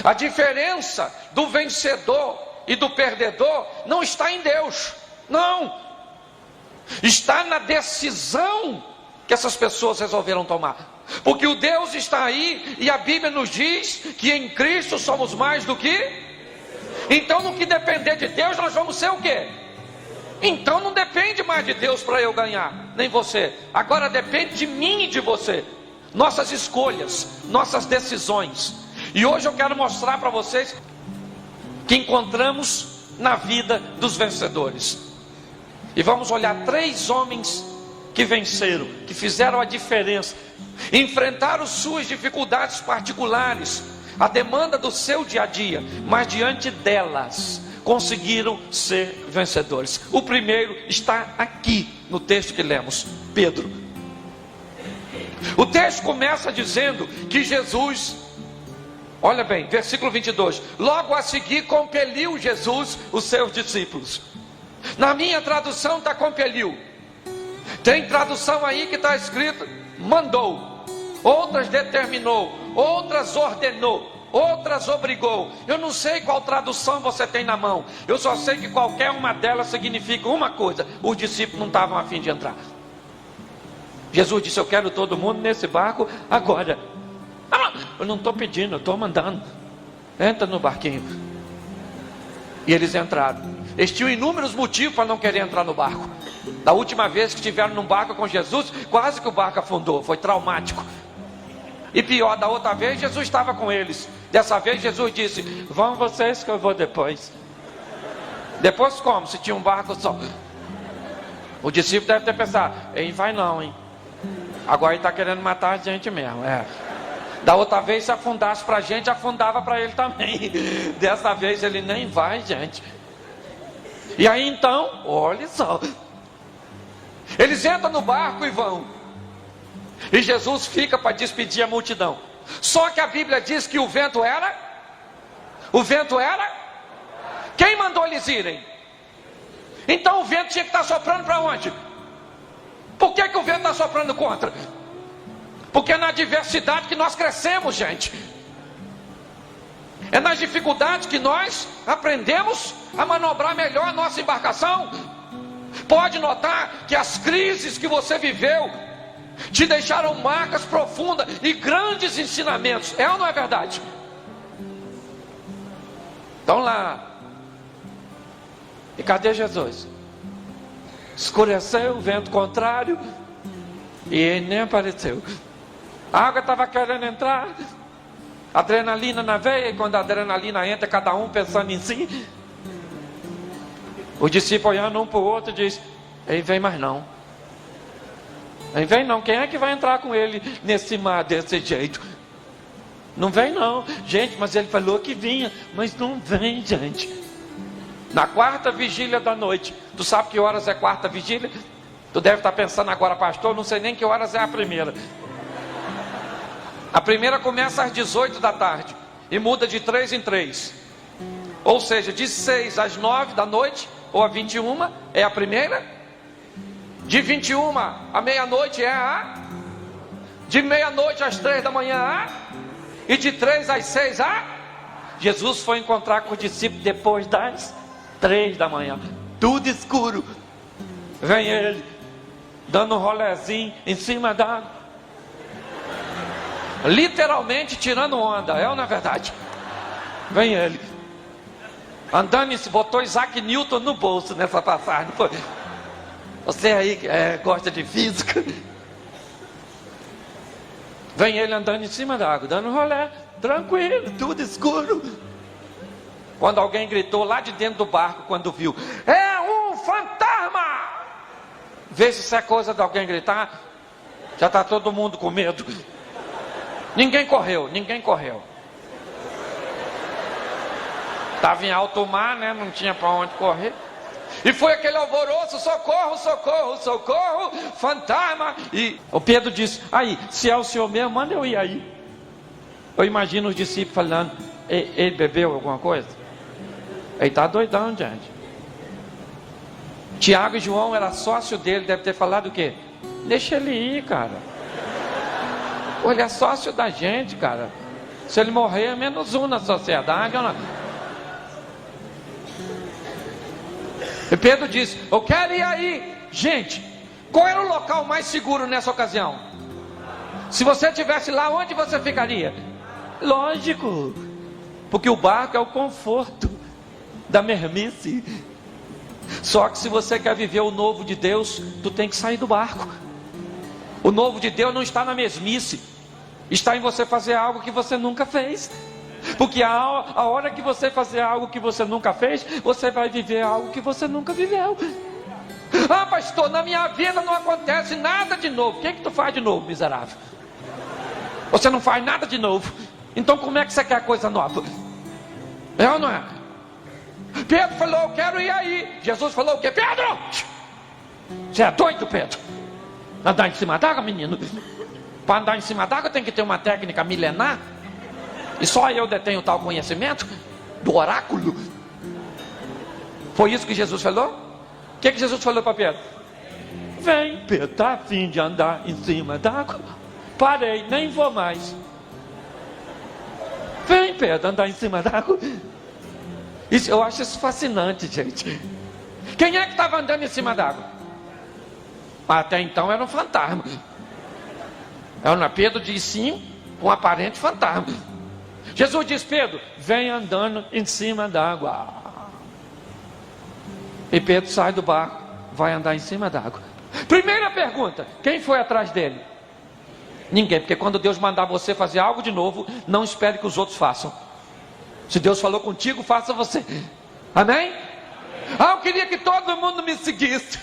A diferença do vencedor e do perdedor não está em Deus, não. Está na decisão que essas pessoas resolveram tomar. Porque o Deus está aí e a Bíblia nos diz que em Cristo somos mais do que. Então no que depender de Deus nós vamos ser o quê? Então não depende mais de Deus para eu ganhar, nem você. Agora depende de mim e de você. Nossas escolhas, nossas decisões. E hoje eu quero mostrar para vocês que encontramos na vida dos vencedores. E vamos olhar 3 homens que venceram, que fizeram a diferença, enfrentaram suas dificuldades particulares, a demanda do seu dia a dia, mas diante delas conseguiram ser vencedores. O primeiro está aqui no texto que lemos, Pedro. O texto começa dizendo que Jesus, olha bem, versículo 22, logo a seguir compeliu Jesus os seus discípulos. Na minha tradução está compeliu. Tem tradução aí que está escrito mandou, outras determinou, outras ordenou, outras obrigou. Eu não sei qual tradução você tem na mão. Eu só sei que qualquer uma delas significa uma coisa: os discípulos não estavam a fim de entrar. Jesus disse: eu quero todo mundo nesse barco agora. Eu não estou pedindo, eu estou mandando. Entra no barquinho. E eles entraram. Eles tinham inúmeros motivos para não querer entrar no barco. Da última vez que estiveram num barco com Jesus, quase que o barco afundou, foi traumático. E pior, da outra vez Jesus estava com eles. Dessa vez Jesus disse: vão vocês que eu vou depois. Depois como? Se tinha um barco só. O discípulo deve ter pensado: ele vai não, hein? Agora ele está querendo matar a gente mesmo. Da outra vez, se afundasse para a gente, afundava para ele também. Dessa vez ele nem vai, gente. E aí então, olha só, eles entram no barco e vão. E Jesus fica para despedir a multidão. Só que a Bíblia diz que o vento era? Quem mandou eles irem? Então o vento tinha que estar soprando para onde? Por que o vento está soprando contra? Porque é na adversidade que nós crescemos, gente. É nas dificuldades que nós aprendemos a manobrar melhor a nossa embarcação. Pode notar que as crises que você viveu te deixaram marcas profundas e grandes ensinamentos. É ou não é verdade? Então lá. E cadê Jesus? Escureceu, vento contrário, e ele nem apareceu. A água estava querendo entrar, adrenalina na veia, e quando a adrenalina entra, cada um pensando em si. O discípulo olhando um para o outro diz: ele vem mais não. Ele vem não. Quem é que vai entrar com ele nesse mar desse jeito? Não vem não. Gente, mas ele falou que vinha, mas não vem, gente. Na 4ª vigília da noite. Tu sabe que horas é 4ª vigília? Tu deve estar pensando agora: pastor, não sei nem que horas é a primeira. A primeira começa às 18 da tarde e muda de 3 em 3. Ou seja, de 6 às 9 da noite, ou a 21 é a primeira. De 21 à meia-noite é a. De meia-noite às 3 da manhã a. E de 3 às 6 a. Jesus foi encontrar com os discípulos depois das 3 da manhã. Tudo escuro. Vem ele, dando um rolezinho em cima da água. Literalmente tirando onda, é ou não é verdade? Vem ele andando e se botou Isaac Newton no bolso nessa passagem, não foi? Você aí gosta de física. Vem ele andando em cima da água, dando rolé, tranquilo, tudo escuro. Quando alguém gritou lá de dentro do barco, quando viu: é um fantasma! Vê se é coisa de alguém gritar. Já está todo mundo com medo. Ninguém correu. Estava em alto mar, né? Não tinha para onde correr. E foi aquele alvoroço: socorro, socorro, socorro, fantasma. E o Pedro disse: aí, se é o senhor mesmo, manda eu ir aí. Eu imagino os discípulos falando: ele bebeu alguma coisa? Ele está doidão, gente. Tiago e João era sócio dele, deve ter falado o quê? Deixa ele ir, cara. Ele é sócio da gente, cara. Se ele morrer, é menos um na sociedade. Ou não? E Pedro disse: eu quero ir aí. Gente, qual era o local mais seguro nessa ocasião? Se você estivesse lá, onde você ficaria? Lógico, porque o barco é o conforto da mermice. Só que se você quer viver o novo de Deus, tu tem que sair do barco. O novo de Deus não está na mesmice, está em você fazer algo que você nunca fez. Porque a hora que você fazer algo que você nunca fez, você vai viver algo que você nunca viveu. Ah, pastor, na minha vida não acontece nada de novo. O que tu faz de novo, miserável? Você não faz nada de novo. Então como é que você quer coisa nova? É ou não é? Pedro falou: eu quero ir aí. Jesus falou o quê? Pedro! Você é doido, Pedro? Andar em cima d'água, menino? Para andar em cima d'água tem que ter uma técnica milenar. E só eu detenho tal conhecimento do oráculo. Foi isso que Jesus falou? O que Jesus falou para Pedro? Vem, Pedro, tá a fim de andar em cima d'água? Parei, nem vou mais. Vem, Pedro, andar em cima d'água. Isso, eu acho isso fascinante, gente. Quem é que estava andando em cima d'água? Até então era um fantasma. Pedro disse sim, um aparente fantasma. Jesus diz: Pedro, vem andando em cima d'água. E Pedro sai do barco, vai andar em cima d'água. Primeira pergunta: quem foi atrás dele? Ninguém, porque quando Deus mandar você fazer algo de novo, não espere que os outros façam. Se Deus falou contigo, faça você. Amém? Ah, eu queria que todo mundo me seguisse.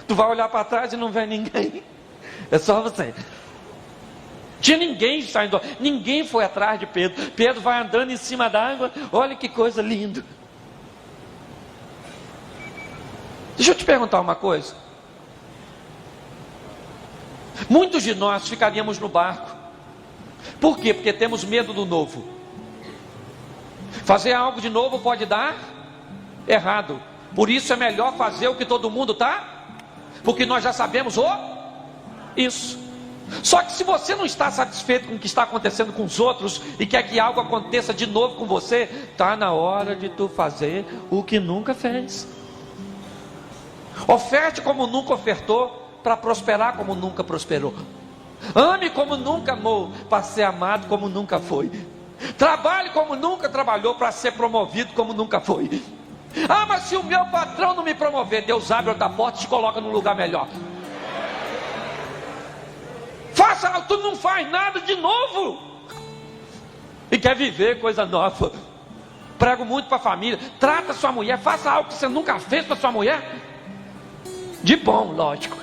Tu vai olhar para trás e não vê ninguém. É só você. Tinha ninguém saindo. Ninguém foi atrás de Pedro. Pedro vai andando em cima d'água. Olha que coisa linda. Deixa eu te perguntar uma coisa. Muitos de nós ficaríamos no barco. Por quê? Porque temos medo do novo. Fazer algo de novo pode dar errado. Por isso é melhor fazer o que todo mundo está, porque nós já sabemos isso. Só que se você não está satisfeito com o que está acontecendo com os outros e quer que algo aconteça de novo com você, está na hora de tu fazer o que nunca fez. Oferte como nunca ofertou, para prosperar como nunca prosperou. Ame como nunca amou, para ser amado como nunca foi. Trabalhe como nunca trabalhou, para ser promovido como nunca foi. Ah, mas se o meu patrão não me promover, Deus abre outra porta e te coloca num lugar melhor. Faça, tu não faz nada de novo e quer viver coisa nova. Prego muito para a família: trata sua mulher, faça algo que você nunca fez para sua mulher. De bom, lógico.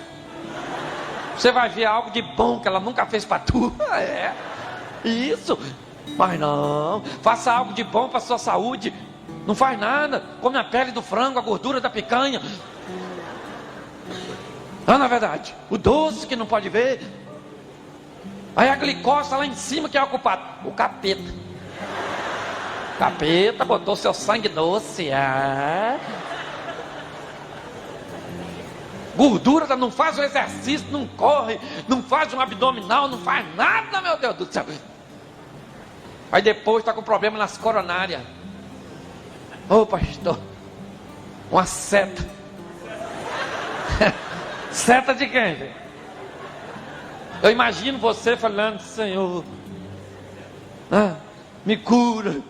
Você vai ver algo de bom que ela nunca fez para tu. É, isso. Mas não, faça algo de bom para a sua saúde. Não faz nada, come a pele do frango, a gordura da picanha. Não, na verdade, o doce que não pode ver. Aí a glicose lá em cima, que é o culpado? O capeta. Capeta botou seu sangue doce. Gordura, não faz o exercício, não corre, não faz um abdominal, não faz nada, meu Deus do céu. Aí depois está com problema nas coronárias. Ô pastor, uma seta. Seta de quem, velho? Eu imagino você falando: Senhor, me cura.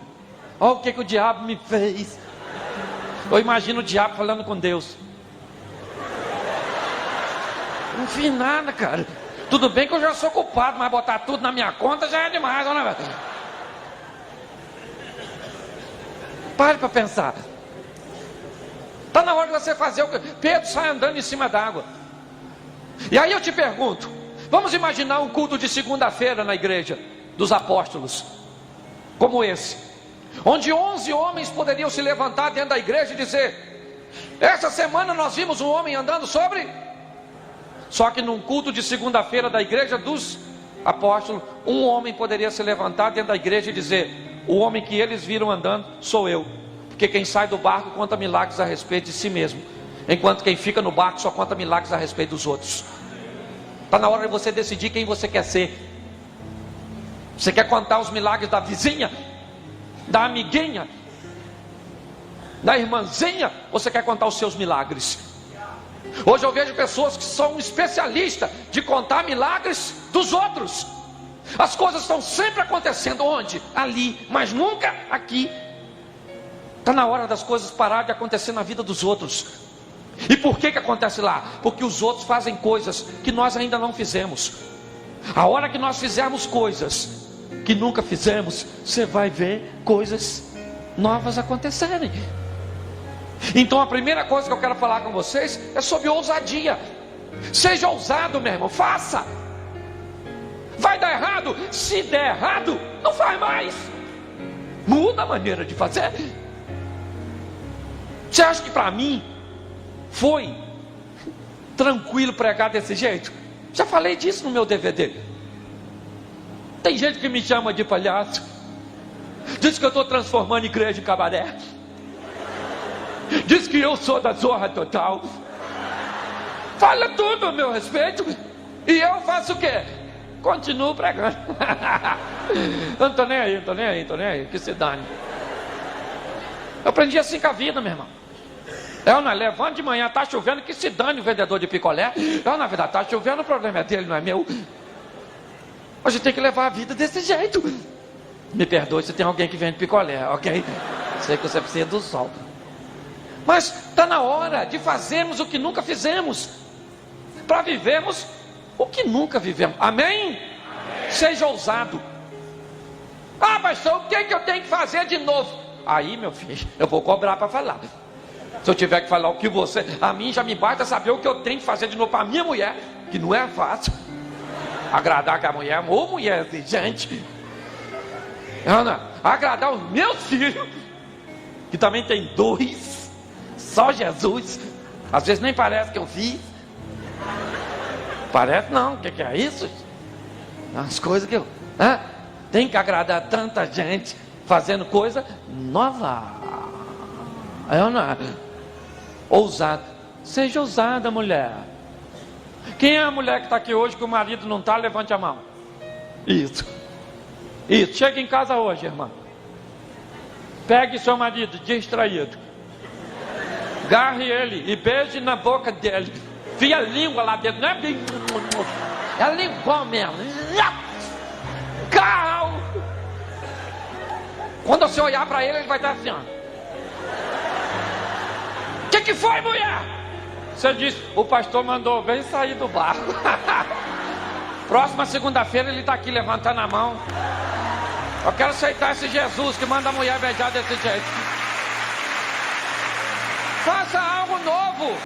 Olha o que o diabo me fez. Eu imagino o diabo falando com Deus: não fiz nada, cara. Tudo bem que eu já sou culpado, mas botar tudo na minha conta já é demais, não é? Pare para pensar. Está na hora de você fazer o que Pedro sai andando em cima d'água. E aí eu te pergunto: vamos imaginar um culto de segunda-feira na igreja dos apóstolos, como esse, onde 11 homens poderiam se levantar dentro da igreja e dizer: essa semana nós vimos um homem andando sobre. Só que num culto de segunda-feira da igreja dos apóstolos, um homem poderia se levantar dentro da igreja e dizer: o homem que eles viram andando sou eu. Porque quem sai do barco conta milagres a respeito de si mesmo, enquanto quem fica no barco só conta milagres a respeito dos outros. Está na hora de você decidir quem você quer ser. Você quer contar os milagres da vizinha, da amiguinha, da irmãzinha? Ou você quer contar os seus milagres? Hoje eu vejo pessoas que são especialistas de contar milagres dos outros. As coisas estão sempre acontecendo onde? Ali, mas nunca aqui. Está na hora das coisas parar de acontecer na vida dos outros. E por que acontece lá? Porque os outros fazem coisas que nós ainda não fizemos. A hora que nós fizermos coisas que nunca fizemos, você vai ver coisas novas acontecerem. Então a primeira coisa que eu quero falar com vocês é sobre ousadia. Seja ousado, meu irmão, faça. Vai dar errado? Se der errado, não faz mais. Muda a maneira de fazer. Você acha que para mim foi tranquilo pregar desse jeito? Já falei disso no meu DVD. Tem gente que me chama de palhaço, diz que eu estou transformando igreja em cabaré, diz que eu sou da Zorra Total, fala tudo a meu respeito, e eu faço o quê? Continuo pregando. Eu não estou nem aí, que se dane. Eu aprendi assim com a vida, meu irmão. Eu não levanto de manhã, está chovendo, que se dane o vendedor de picolé. Eu, na verdade, está chovendo, o problema é dele, não é meu. A gente tem que levar a vida desse jeito. Me perdoe se tem alguém que vende picolé, ok? Sei que você precisa do sol. Mas está na hora de fazermos o que nunca fizemos, para vivermos o que nunca vivemos. Amém? Amém. Seja ousado. Ah, pastor, o que é que eu tenho que fazer de novo? Aí, meu filho, eu vou cobrar para falar. Se eu tiver que falar o que você... A mim já me basta saber o que eu tenho que fazer de novo para a minha mulher, que não é fácil. Agradar que a mulher, ou mulher exigente. Ana, agradar os meus filhos, que também tem 2, só Jesus. Às vezes nem parece que eu fiz. Parece não, o que é isso? As coisas que eu... Tem que agradar tanta gente, fazendo coisa nova. Ana, ousada. Seja ousada, mulher. Quem é a mulher que está aqui hoje que o marido não está? Levante a mão. Isso. Chega em casa hoje, irmã. Pegue seu marido distraído, agarre ele e beije na boca dele. Fia a língua lá dentro. Não é bem... É língua mesmo. Cal. Quando você olhar para ele, ele vai estar assim, ó. O que foi, mulher? Você disse, o pastor mandou bem sair do barco. Próxima segunda-feira ele está aqui levantando a mão. Eu quero aceitar esse Jesus que manda a mulher beijar desse jeito. Faça algo novo.